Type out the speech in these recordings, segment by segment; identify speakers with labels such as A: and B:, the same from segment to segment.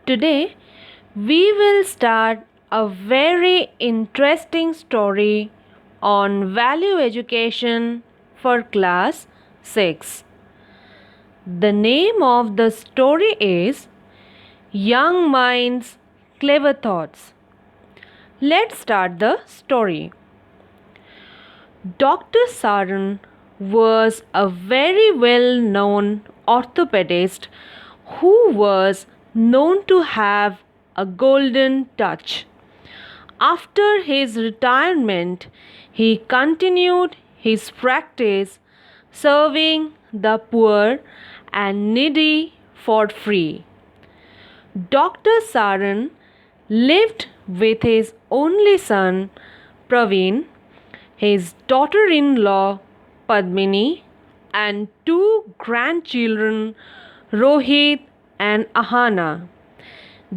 A: Today, we will start a very interesting story on value education for class 6. The name of the story is Young Minds, Clever Thoughts. Let's start the story. Dr. Saran was a very well known orthopedist who was known to have a golden touch. After his retirement, he continued his practice serving the poor and needy for free. Dr. Saran lived with his only son Praveen, his daughter in law Padmini, and two grandchildren Rohit and Ahana.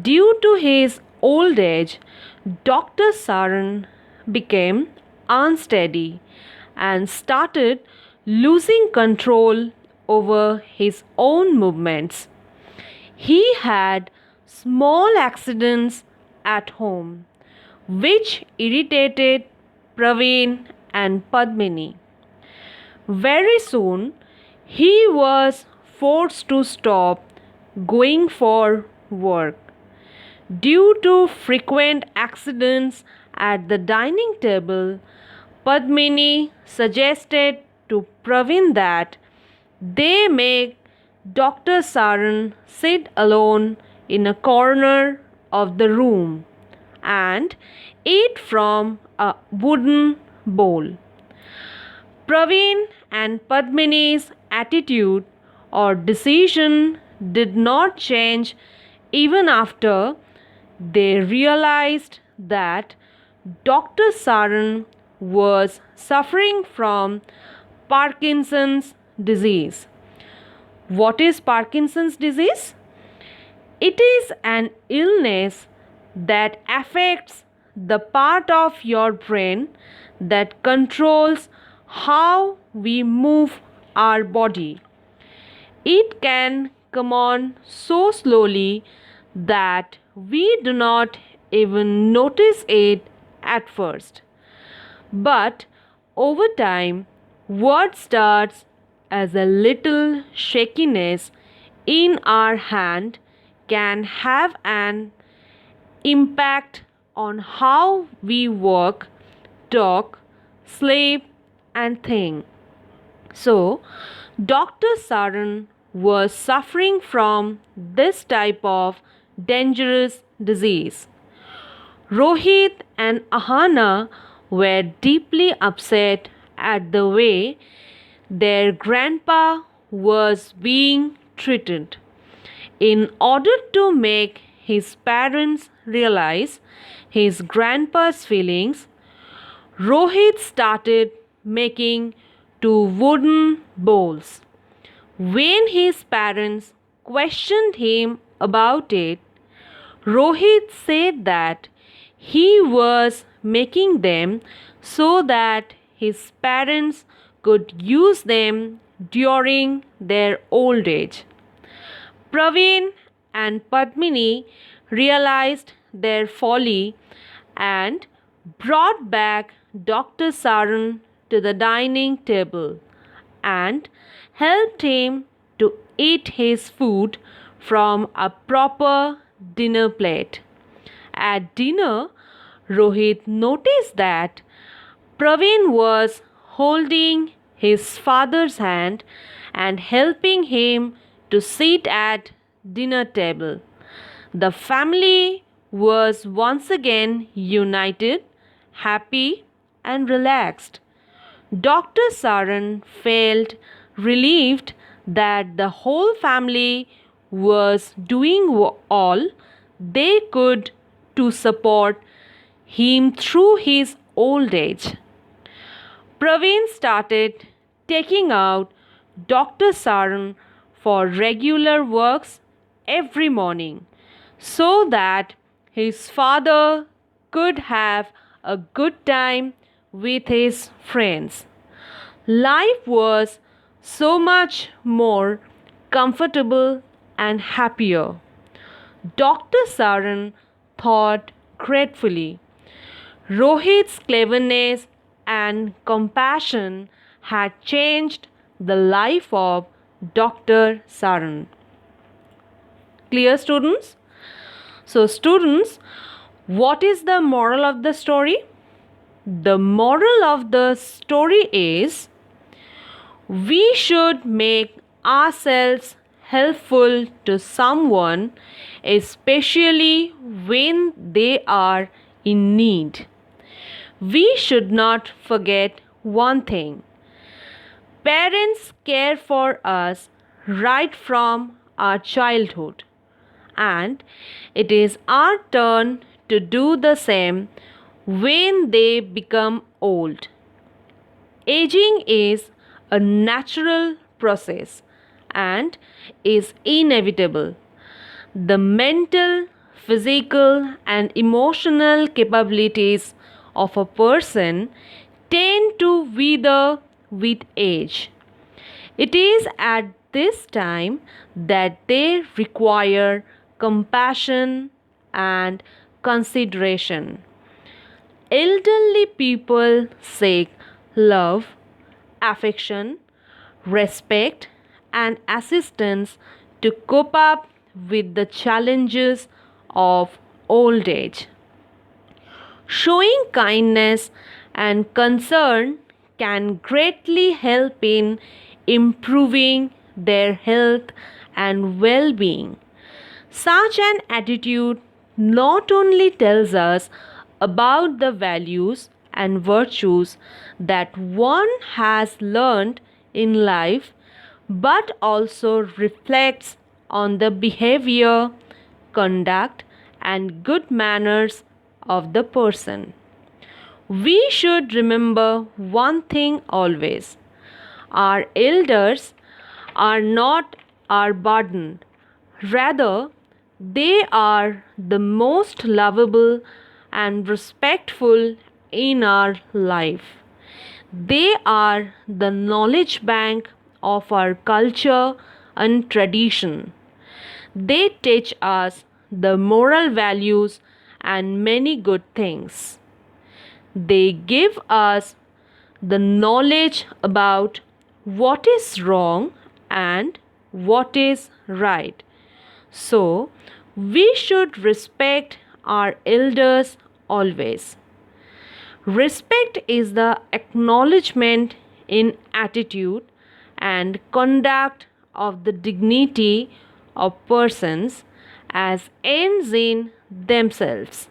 A: Due to his old age, Dr. Saran became unsteady and started losing control over his own movements. He had small accidents at home, which irritated Praveen and Padmini. Very soon, he was forced to stop going for work. Due to frequent accidents at the dining table, Padmini suggested to Praveen that they make Dr. Saran sit alone in a corner of the room and eat from a wooden bowl. Praveen and Padmini's attitude or decision did not change even after they realized that Dr. Saran was suffering from Parkinson's disease. What is Parkinson's disease? It is an illness that affects the part of your brain that controls how we move our body. It can come on so slowly that we do not even notice it at first. But over time, what starts as a little shakiness in our hand can have an impact on how we walk, talk, sleep, and think. So, Dr. Saran was suffering from this type of dangerous disease. Rohit and Ahana were deeply upset at the way their grandpa was being treated. In order to make his parents realize his grandpa's feelings, Rohit started making two wooden bowls. When his parents questioned him about it, Rohit said that he was making them so that his parents could use them during their old age. Praveen and Padmini realized their folly and brought back Dr. Saran to the dining table and helped him to eat his food from a proper dinner plate. At dinner, Rohit noticed that Praveen was holding his father's hand and helping him to sit at dinner table. The family was once again united, happy, and relaxed. Dr. Saran felt relieved that the whole family was doing all they could to support him through his old age. Praveen started taking out Dr. Saran for regular works every morning so that his father could have a good time with his friends. Life was so much more comfortable and happier. Dr. Saran thought gratefully. Rohit's cleverness and compassion had changed the life of Dr. Saran. Clear, students? So, students, what is the moral of the story? The moral of the story is we should make ourselves helpful to someone, especially when they are in need. We should not forget one thing: parents care for us right from our childhood, and it is our turn to do the same when they become old. Aging is a natural process and is inevitable. The mental, physical, and emotional capabilities of a person tend to wither with age. It is at this time that they require compassion and consideration. Elderly people seek love, affection, respect, and assistance to cope up with the challenges of old age. Showing kindness and concern can greatly help in improving their health and well being. Such an attitude not only tells us about the values and virtues that one has learned in life, but also reflects on the behavior, conduct, and good manners of the person. We should remember one thing always: our elders are not our burden, rather, they are the most lovable and respectful in our life. They are the knowledge bank of our culture and tradition. They teach us the moral values and many good things. They give us the knowledge about what is wrong and what is right. So, we should respect our elders always. Respect is the acknowledgement in attitude and conduct of the dignity of persons as ends in themselves.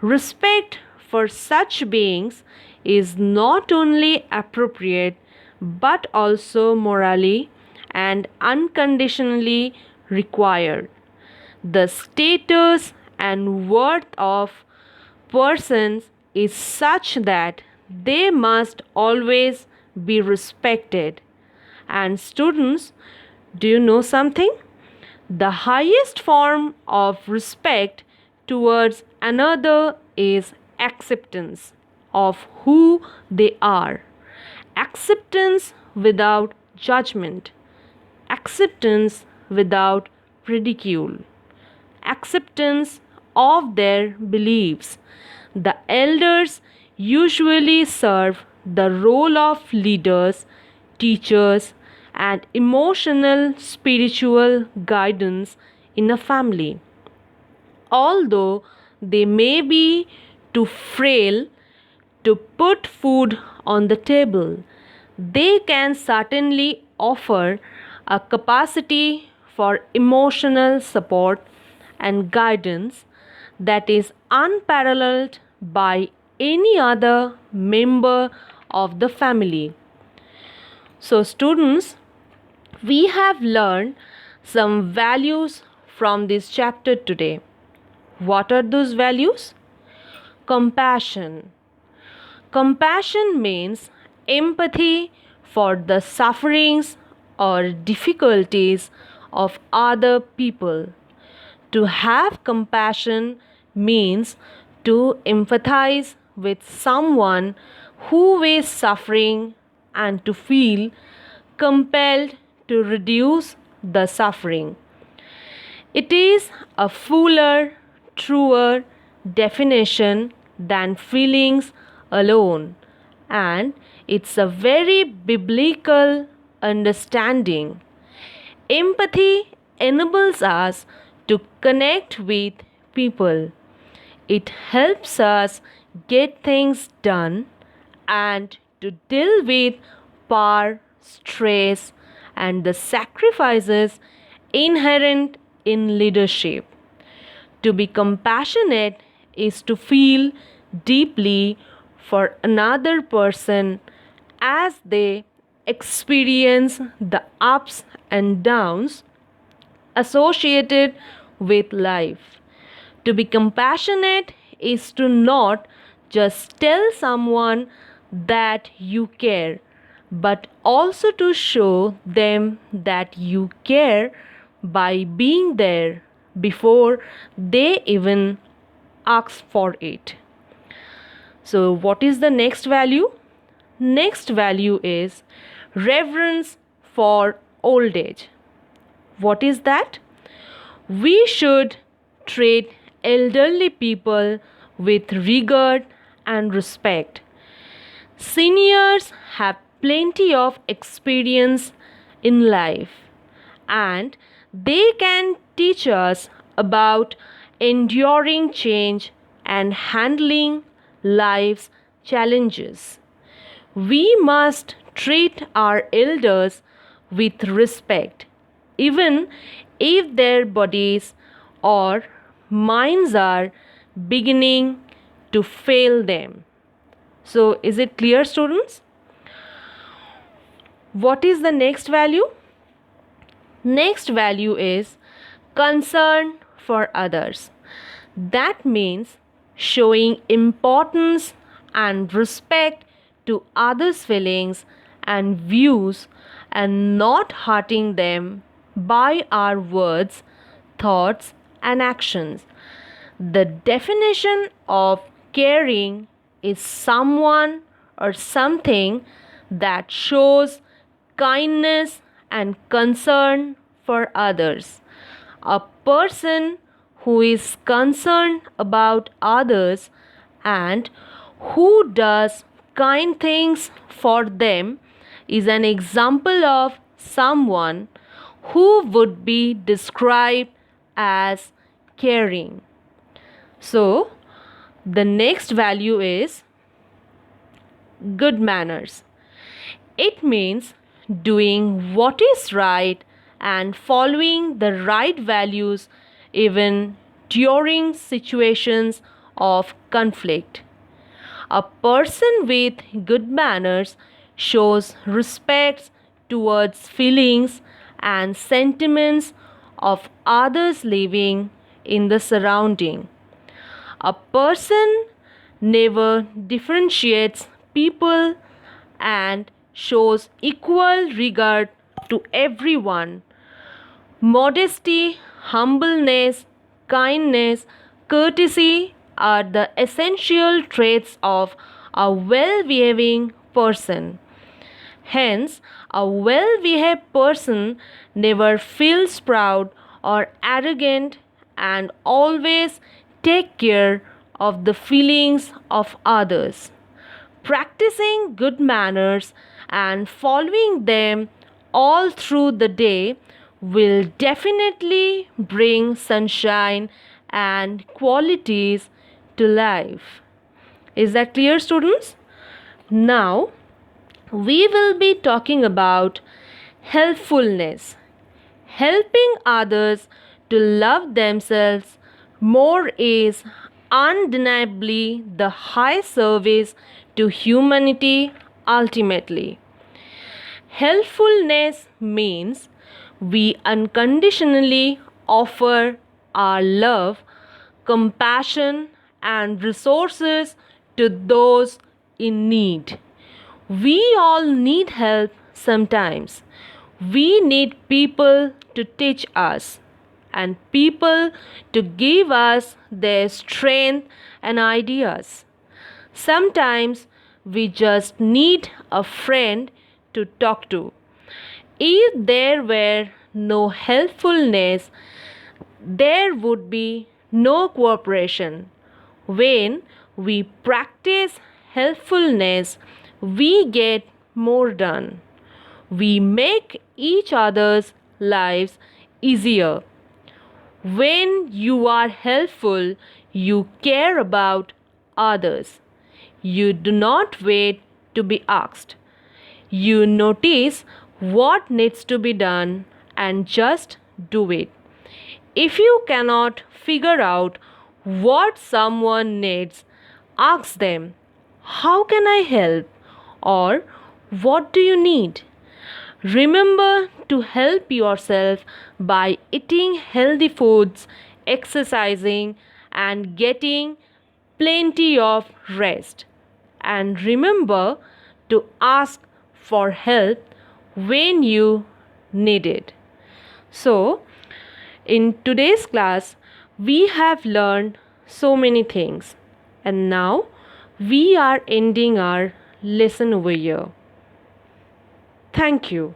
A: Respect for such beings is not only appropriate but also morally and unconditionally required. The status and worth of persons is such that they must always be respected. And students, do you know something? The highest form of respect towards another is acceptance of who they are. Acceptance without judgment. Acceptance without ridicule. Acceptance of their beliefs. The elders usually serve the role of leaders, teachers, and emotional spiritual guidance in a family. Although they may be too frail to put food on the table, they can certainly offer a capacity for emotional support and guidance that is unparalleled by any other member of the family. So, students, we have learned some values from this chapter today. What are those values? Compassion. Compassion means empathy for the sufferings or difficulties of other people. To have compassion means to empathize with someone who is suffering and to feel compelled to reduce the suffering. It is a fuller, truer definition than feelings alone, and it's a very biblical understanding. Empathy enables us to connect with people. It helps us get things done and to deal with power, stress, and the sacrifices inherent in leadership. To be compassionate is to feel deeply for another person as they experience the ups and downs associated with life. To be compassionate is to not just tell someone that you care, but also to show them that you care by being there before they even ask for it. So, what is the next value? Next value is reverence for old age. What is that? We should treat elderly people with regard and respect. Seniors have plenty of experience in life and they can teach us about enduring change and handling life's challenges. We must treat our elders with respect, even if their bodies or minds are beginning to fail them. So, is it clear, students? What is the next value? Next value is concern for others. That means showing importance and respect to others' feelings and views and not hurting them by our words, thoughts, and actions. The definition of caring is someone or something that shows kindness and concern for others. A person who is concerned about others and who does kind things for them is an example of someone who would be described as caring. So, the next value is good manners. It means doing what is right and following the right values even during situations of conflict. A person with good manners shows respect towards feelings and sentiments of others living in the surrounding. A person never differentiates people and shows equal regard to everyone. Modesty, humbleness, kindness, courtesy are the essential traits of a well behaving person. Hence, a well behaved person never feels proud or arrogant and always take care of the feelings of others. Practicing good manners and following them all through the day will definitely bring sunshine and qualities to life. Is that clear, students? Now, we will be talking about helpfulness. Helping others to love themselves more is undeniably the high service to humanity ultimately. Helpfulness means we unconditionally offer our love, compassion, and resources to those in need. We all need help sometimes. We need people to teach us and people to give us their strength and ideas. Sometimes we just need a friend to talk to. If there were no helpfulness, there would be no cooperation. When we practice helpfulness, we get more done. We make each other's lives easier. When you are helpful, you care about others. You do not wait to be asked. You notice what needs to be done and just do it. If you cannot figure out what someone needs, ask them, "How can I help?" or "What do you need?" Remember to help yourself by eating healthy foods, exercising, and getting plenty of rest. And remember to ask for help when you need it. So, in today's class, we have learned so many things, and now we are ending our lesson over here. Thank you.